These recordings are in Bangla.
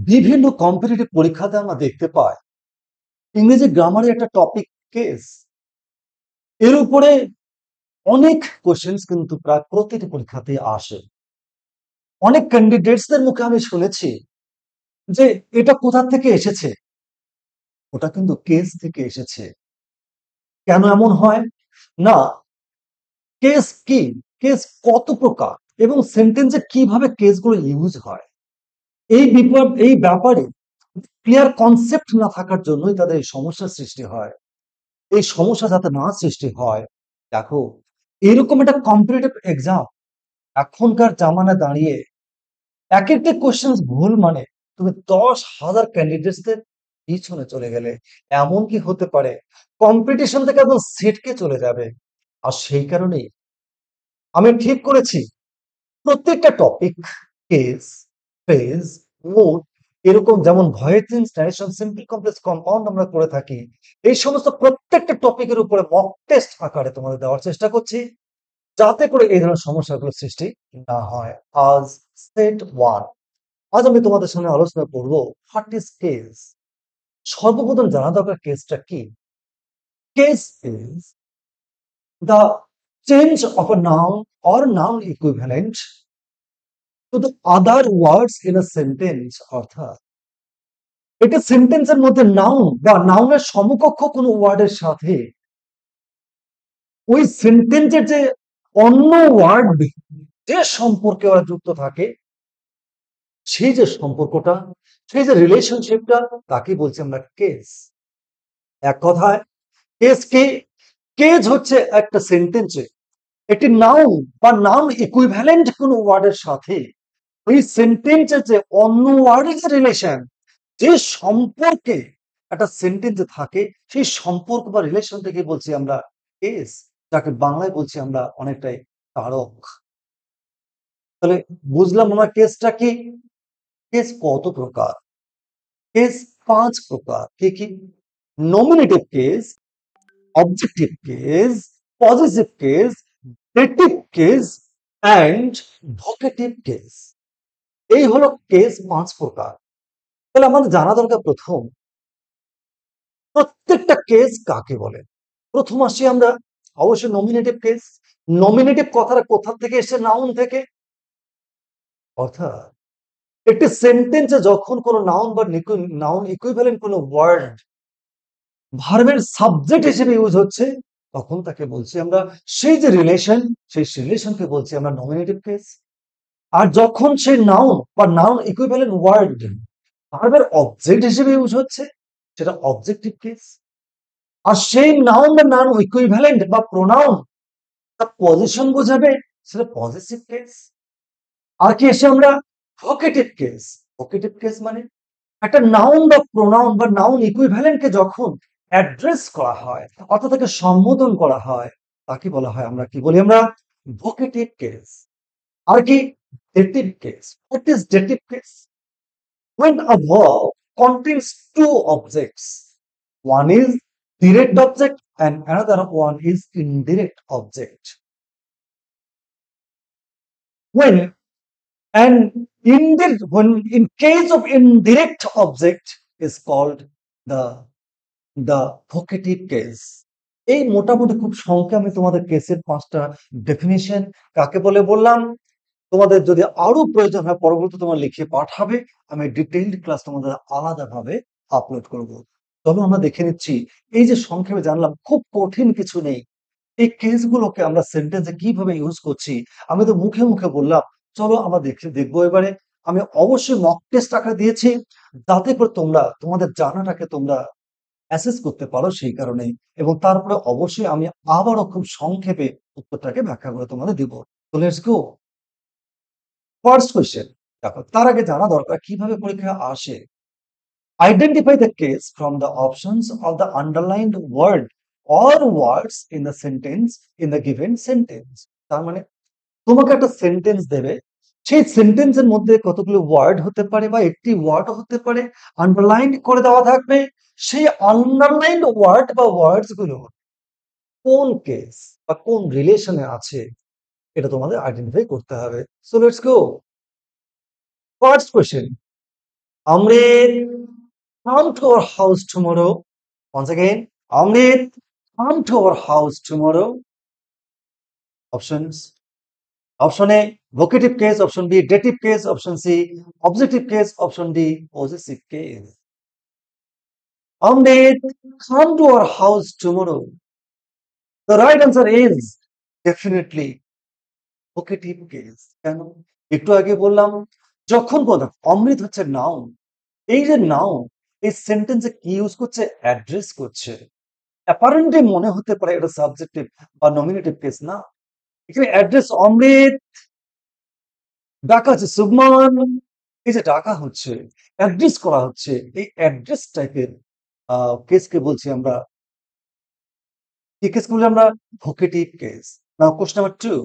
বিভিন্ন কম্পিটিটিভ পরীক্ষাতে আমরা দেখতে পাই ইংরেজি গ্রামারের একটা টপিক কেস। এর উপরে অনেক কোশ্চেন্স কিন্তু প্রায় প্রতিটি পরীক্ষাতেই আসে। অনেক ক্যান্ডিডেটসদের মুখে আমি শুনেছি যে এটা কোথা থেকে এসেছে, ওটা কিন্তু কেস থেকে এসেছে। কেন এমন হয় না? কেস কি, কেস কত প্রকার এবং সেন্টেন্সে কিভাবে কেসগুলো ইউজ হয়, এই ব্যাপারে ক্লিয়ার কনসেপ্ট না থাকার জন্যই তাদের এই সমস্যার সৃষ্টি হয়। এই সমস্যা যাতে না সৃষ্টি হয়, দেখো, এরকম একটা কম্পিটিটিভ এক্সাম এখনকার জামানায় দাঁড়িয়ে এক একটা কোশ্চেন ভুল মানে তুমি 10,000 ক্যান্ডিডেটসদের পিছনে চলে গেলে এমন কি হতে পারে কম্পিটিশন থেকে একদম সিটকে চলে যাবে। আর সেই কারণেই আমি ঠিক করেছি প্রত্যেকটা টপিক, কেস, ফ্রেজ, মুড, এরকম যেমন voice change, narration, simple, complex, compound আমরা করে থাকি, এই সমস্ত প্রত্যেকটা টপিকের উপরে মক টেস্ট আকারে তোমাদের দেওয়ার চেষ্টা করছি, যাতে করে এই ধরনের সমস্যাগুলো সৃষ্টি না হয়। আজ সেট ওয়ান, আজ আমি তোমাদের সামনে আলোচনা করব হোয়াট ইজ কেস। সর্বপ্রথম জানা দরকার কেসটা কি। Case is the change of a noun or noun equivalent to the other words in a sentence, অর্থাৎ এটা সেন্টেন্সের মধ্যে নাউন বা নাউনের সমকক্ষ কোনো ওয়ার্ডের সাথে ওই সেন্টেন্সের যে অন্য ওয়ার্ড যে সম্পর্কে ওরা যুক্ত থাকে, সেই যে সম্পর্কটা, সেই যে রিলেশনশিপটা, তাকে বলছি আমরা কেস। এক কথায় কেস কি? কেস হচ্ছে একটা সেন্টেন্সে একটি নাউন বা নাউন ইকুইভ্যালেন্ট কোনো ওয়ার্ডের সাথে ওই সেন্টেন্সের যে অন্য ওয়ার্ডের যে রিলেশন, যে সম্পর্কে একটা সেন্টেন্সে থাকে, সেই সম্পর্ক বা রিলেশনটাকে বলছি আমরা কেস, যাকে বাংলায় বলছি আমরা অনেকটাই কারক। তাহলে বুঝলাম আমরা কেসটা কি। কেস কত প্রকার? কেস 5 প্রকার। কি কি? Nominative case, objective case, positive case, dative case and vocative case. এই হলো কেস 5 প্রকার। তাহলে আমাদের জানা দরকার প্রথম প্রত্যেকটা কেস কাকে বলে। প্রথম আসি আমরা অবশ্যই নমিনেটিভ কেস। নমিনেটিভ কথাটা কোথা থেকে এসেছে? নাউন থেকে। অর্থাৎ একটি সেন্টেন্সে যখন কোনো নাউন বা নাউন ইকুইভ্যালেন্ট কোনো ওয়ার্ড ভার্বের সাবজেক্ট হিসেবে ইউজ হচ্ছে, তখন তাকে বলছি আমরা সেই যে রিলেশন, সেই রিলেশনকে বলছি আমরা নমিনেটিভ কেস। আর যখন সেই নাউন বা নাউন ইকুইভ্যালেন্ট ওয়ার্ড ভার্বের অবজেক্ট হিসেবে ইউজ হচ্ছে, সেটা অবজেক্টিভ কেস। আর সেই নাউন বা নাউন ইকুইভ্যালেন্ট বা প্রোনাউন তার পজিশন বোঝাবে, সেটা পজিটিভ কেস। আর কি এসে আমরা ভোকেটিভ কেস। ভোকেটিভ কেস মানে একটা নাউন বা প্রোনাউন বা নাউন ইকুইভ্যালেন্ট কে যখন অ্যাড্রেস করা হয়, অর্থাৎ তাকে সম্বোধন করা হয়, তাকে বলা হয় আমরা কি বলি? আমরা ভোকেটিভ কেস। আর কি dative case. What is dative case? When a verb contains two objects, one is direct object and another one is indirect object. When when in case of indirect object is called the the vocative case. এই মোটামুটি খুব সংক্ষেপে আমি তোমাদের কেসের 5টা ডেফিনিশন কাকে বলে বললাম। তোমাদের যদি আরো প্রয়োজন হয় পরবর্তী তোমার লিখে পাঠাবে, আমি ডিটেইলড ক্লাস তোমাদের আলাদাভাবে আপলোড করব। চলো আমরা দেখে নিচ্ছি। এই যে সংক্ষেপে জানলাম, খুব কঠিন কিছু নেই। এই কেসগুলোকে আমরা সেন্টেন্সে কিভাবে ইউজ করছি, আমি তো মুখে মুখে বললাম। চলো আমরা দেখবো এবারে। আমি অবশ্যই মক টেস্ট আকারে দিয়েছি, যাতে করে তোমরা তোমাদের জানাটাকে তোমরা অ্যাসেস করতে পারো, সেই কারণেই। এবং তারপরে অবশ্যই আমি আবারও খুব সংক্ষেপে উত্তরটাকে ব্যাখ্যা করে তোমাদের দিব। তো লেটস গো। First question. দেখো, তার আগে জানা দরকার কিভাবে পরীক্ষা আসে। Identify the case from the options of the underlined word or words in the sentence in the given sentence. তার মানে তোমাকে একটা সেন্টেন্স দেবে, সেই সেন্টেন্সের মধ্যে কতগুলো ওয়ার্ড হতে পারে বা একটি ওয়ার্ড হতে পারে, আন্ডারলাইন করে দেওয়া থাকবে। সেই আন্ডারলাইন্ড ওয়ার্ড বা ওয়ার্ডস গুলো কোন কেস বা কোন রিলেশনে আছে, এটা তোমাদের আইডেন্টিফাই করতে হবে। So let's go. First question, Amrit, come to our house tomorrow. Once again, Amrit, come to our house tomorrow. Options. Option A, vocative case. Option B, dative case. Option C, objective case. Option D, possessive case. Amrit, come to our house tomorrow. The right answer is definitely vocative case. কেন? একটু আগে বললাম যখন কথা অমৃত হচ্ছে নাউন, এই যে নাউন এই সেন্টেন্সে কি ইউজ করছে? অ্যাড্রেস করছে। অ্যাপারেন্টলি মনে হতে পারে এটা সাবজেক্টিভ বা নমিনেটিভ কেস না। এখানে অ্যাড্রেস অমৃত, ডাকা হচ্ছে সুবমান, এই যে ডাকা হচ্ছে, অ্যাড্রেস করা হচ্ছে, এই অ্যাড্রেস টাইপের কেসকে বলছি আমরা, কি কেস বলি আমরা? Vocative case. Now question number 2,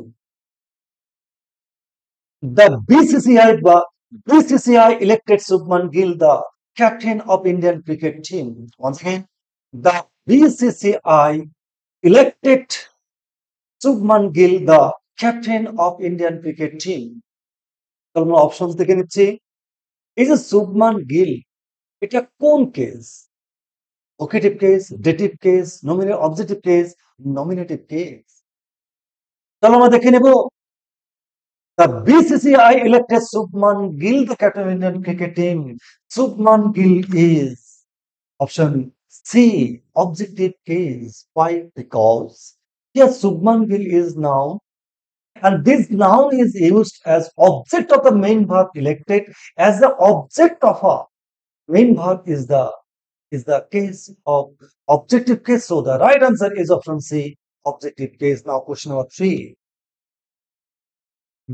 the BCCI elected Subman Gill the captain of Indian cricket team. Once again, the BCCI elected Subman Gill the captain of Indian cricket team. তাহলে আমরা অপশন থেকে নিচ্ছি। এই যে সুবমান গিল, এটা কোন case? Vocative case, dative case, objective case, nominative case. তাহলে আমরা দেখে নেব। The BCCI elected Subman Gill the captain of Indian cricket team. Subman Gill is option C, objective case. Why? Because here Subman Gill is noun, and this noun is used as object of the main verb elected. As the object of a main verb is the case of objective case. So the right answer is option C, objective case. Now question number 3.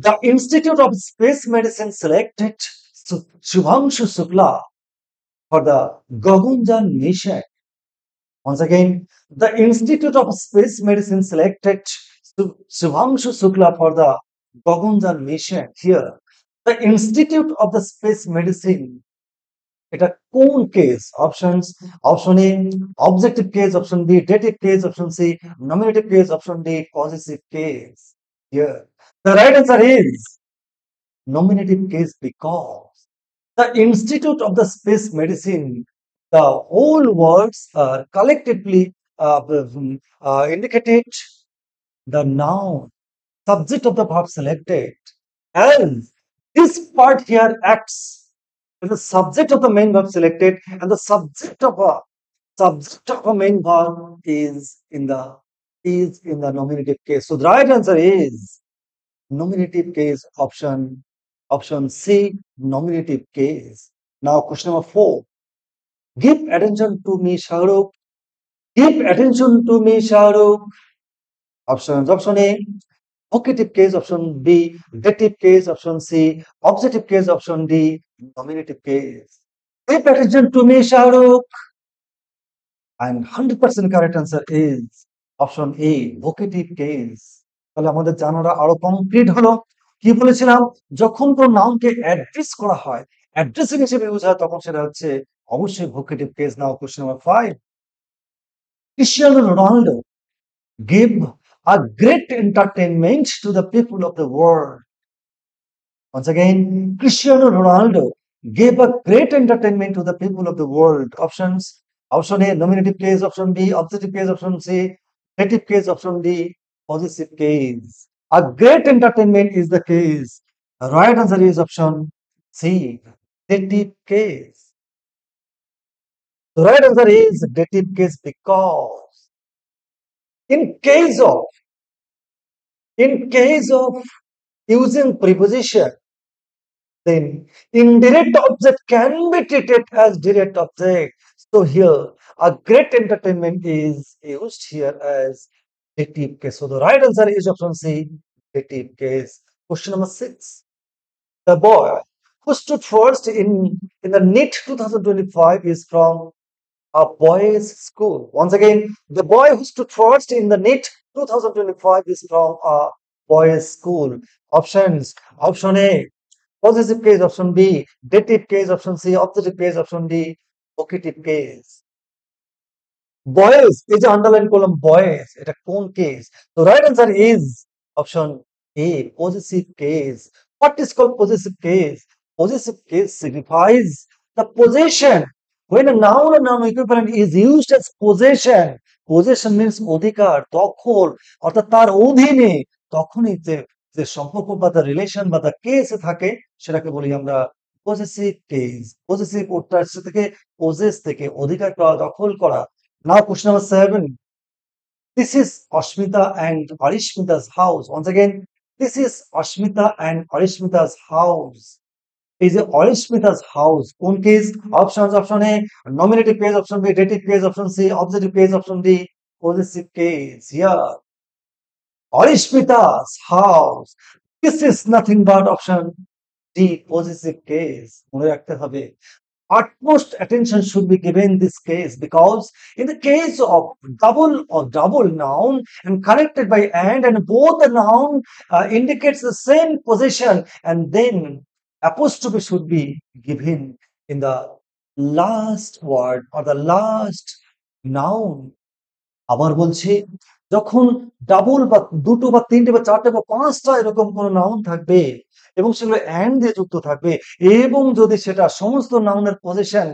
The Institute of Space Medicine selected Shubhangshu Shukla for the Gaganyaan mission. Once again, the Institute of Space Medicine selected Shubhangshu Shukla for the Gaganyaan mission. Here, the Institute of the Space Medicine, এটা কোন case? Options, option A objective case, option B dative case, option C nominative case, option D positive case. Here, the right answer is nominative case because the Institute of the Space Medicine, the whole words are collectively indicated the noun, subject of the verb selected, and this part here acts as the subject of the main verb selected, and the subject of a main verb is in the nominative case. So the right answer is nominative case, option C, nominative case. Now question number 4. Give attention to me, Shahrukh. Give attention to me, Shahrukh. Options. Option A, vocative case. Option B, dative case. Option C, objective case. Option D, nominative case. Give attention to me, Shahrukh. And 100% correct answer is option A, vocative case. তাহলে আমাদের জানাটা আরো কমপ্লিট হলো। কি বলেছিলাম? যখন কোন নাউনকে অ্যাড্রেস করা হয়, অ্যাড্রেসিং হিসেবে ইউজ হয়, তখন সেটা হচ্ছে অবশ্যই vocative case. Now question number 5. Cristiano Ronaldo gave a great entertainment to the people of the world. Once again, Cristiano Ronaldo gave a great entertainment to the people of the world. Options. Option A, nominative case. Option B, objective case. Option C, dative case. Option D, possessive case. A great entertainment is the case. The right answer is option C, dative case. The right answer is dative case because in case of using preposition, then indirect object can be treated as direct object. So here, a great entertainment is used here as dative case. So the right answer is option C, dative case. Question number 6. The boy who stood first in the NEET 2025 is from a boys' school. Once again, the boy who stood first in the NEET 2025 is from a boys' school. Options. Option A, possessive case. Option B, dative case. Option C, objective case. Option D, vocative case. Boys, এই যে আন্ডারলাইন করলাম boys, এটা কোন case? So right answer is option A, possessive case. What is called possessive case? Possessive case signifies the possession. When a noun or noun equivalent is used as possession means অধিকার, দখল, অর্থাৎ তার অধীনে, তখনই যে যে সম্পর্ক বা the relation বা the case থাকে সেটাকে বলি আমরা possessive case. Possessive অর্থাৎ থেকে possess থেকে অধিকার করা, দখল করা। Now question number 7. This is Ashmita and Arishmita's house. Once again, this is Ashmita and Arishmita's house. Is Arishmita's house. কোন case? Options: option A, nominative case; option B, dative case; option C, objective case; option D, possessive case. Here, Arishmita's house. This is nothing but option D, possessive case. মনে রাখতে হবে। Utmost attention should be given this case because in the case of double noun and connected by and both the noun indicates the same possession, and then apostrophe should be given in the last word or the last noun. আবার বলছি, যখন ডাবল বা দুটো বা তিনটে বা চারটে বা পাঁচটা এরকম কোনো নাউন থাকবে এবং সেগুলো অ্যান্ড দিয়ে যুক্ত থাকবে এবং যদি সেটা সমস্ত নাউনের পজিশন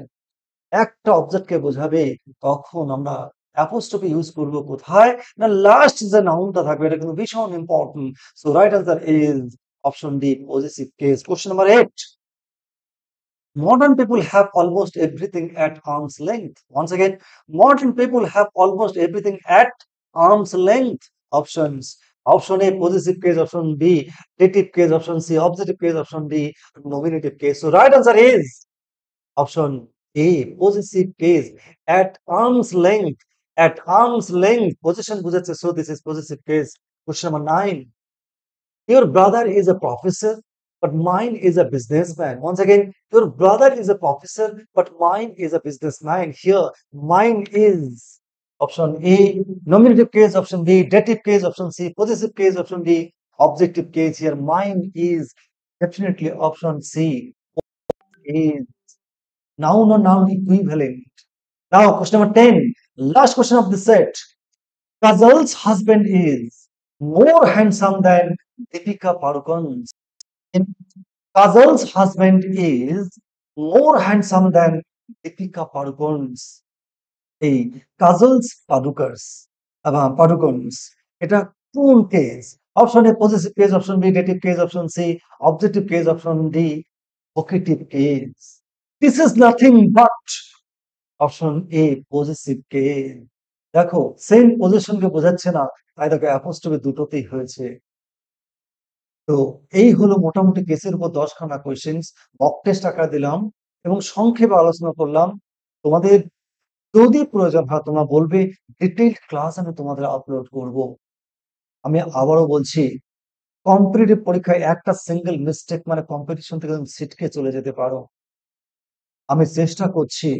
একটা অবজেক্টকে বোঝাবে, তখন আমরা অ্যাপোস্ট্রফি ইউজ করব কোথায়? না লাস্ট যে নাউনটা থাকবে, এটা কিন্তু ভীষণ important. So right answer is option D, positive case. Question number 8. Modern people have almost everything at arm's length. Once again, modern people have almost everything at arm's length. Options: option A, possessive case; option B, dative case; option C, objective case; option D, nominative case. So right answer is option A, possessive case. At arm's length. At arm's length. Possession বুঝাচ্ছে, so this is possessive case. Question number 9. Your brother is a professor, but mine is a businessman. Once again, your brother is a professor, but mine is a businessman. Here, mine is option A, nominative case; option B, dative case; option C, possessive case; option D, objective case. Here, mine is definitely option C, is noun or noun equivalent. Now, question number 10, last question of the set. Kajol's husband is more handsome than Deepika Padukone's. Kajol's husband is more handsome than Deepika Padukone's. এই কাজলস পাডুকোনস এটা কোন case? Option A, positive case; option B, dative case; option C, objective case; option D, vocative case. This is nothing but option A, positive case. দেখো, সেম পজিশনকে বোঝাচ্ছে না, তাই দেখো অ্যাপোস্ট্রফি দুটোতেই হয়েছে। তো এই হলো মোটামুটি কেসের উপর 10খানা কোয়েশ্চেন্স মক টেস্ট আকারে দিলাম এবং সংক্ষেপে আলোচনা করলাম। তোমাদের যদি প্রয়োজন হয় তোমরা বলবে, ডিটেইলড ক্লাস আমি তোমাদের আপলোড করব। আমি আবারও বলছি, কম্পিটিটিভ পরীক্ষায় একটা সিঙ্গেল মিস্টেক মানে কম্পিটিশন থেকে তুমি ছিটকে চলে যেতে পারো। আমি চেষ্টা করছি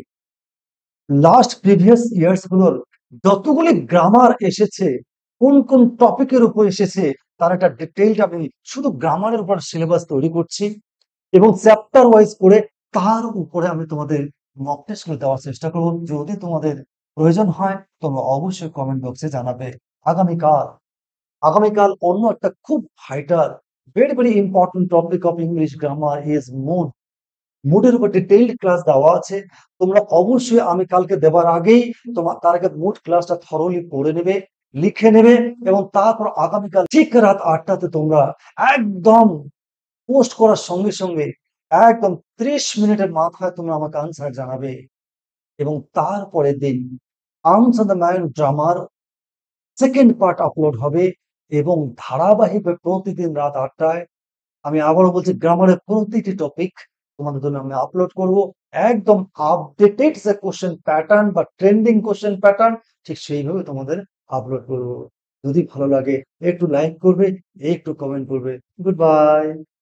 লাস্ট প্রিভিয়াস ইয়ার্স গুলোর যতগুলি গ্রামার এসেছে, কোন কোন টপিকের উপর এসেছে, তার একটা ডিটেইলড আমি শুধু গ্রামারের উপর সিলেবাস তৈরি করছি এবং চ্যাপ্টার ওয়াইজ করে তার উপরে আমি তোমাদের মক টেস্ট করে দেওয়ার চেষ্টা করব। যদি তোমাদের প্রয়োজন হয় তোমরা অবশ্যই কমেন্ট বক্সে জানাবে। আগামীকাল অন্য একটা খুব vital, very very important topic of English grammar is mood. মুডের উপর ডিটেইলড ক্লাস দেওয়া আছে। তোমরা অবশ্যই আমি কালকে দেবার আগেই তার আগে মুড ক্লাসটা থরলি পড়ে নেবে, লিখে নেবে এবং তারপর আগামীকাল ঠিক রাত 8টাতে তোমরা একদম পোস্ট করার সঙ্গে সঙ্গে একদম 30 মিনিটের মাথায় তোমরা আমাকে আনসার জানাবে এবং তারপরের দিন arms on the man drummer second part upload হবে এবং ধারাবাহিকভাবে প্রতিদিন রাত 8টায় আমি আবারও বলছি গ্রামারের প্রতিটি টপিক তোমাদের জন্য আমি আপলোড করব। একদম আপডেটেড যে কোশ্চেন প্যাটার্ন বা ট্রেন্ডিং কোশ্চেন প্যাটার্ন ঠিক সেইভাবে তোমাদের আপলোড করব। যদি ভালো লাগে একটু লাইক করবে, একটু কমেন্ট করবে। Good bye.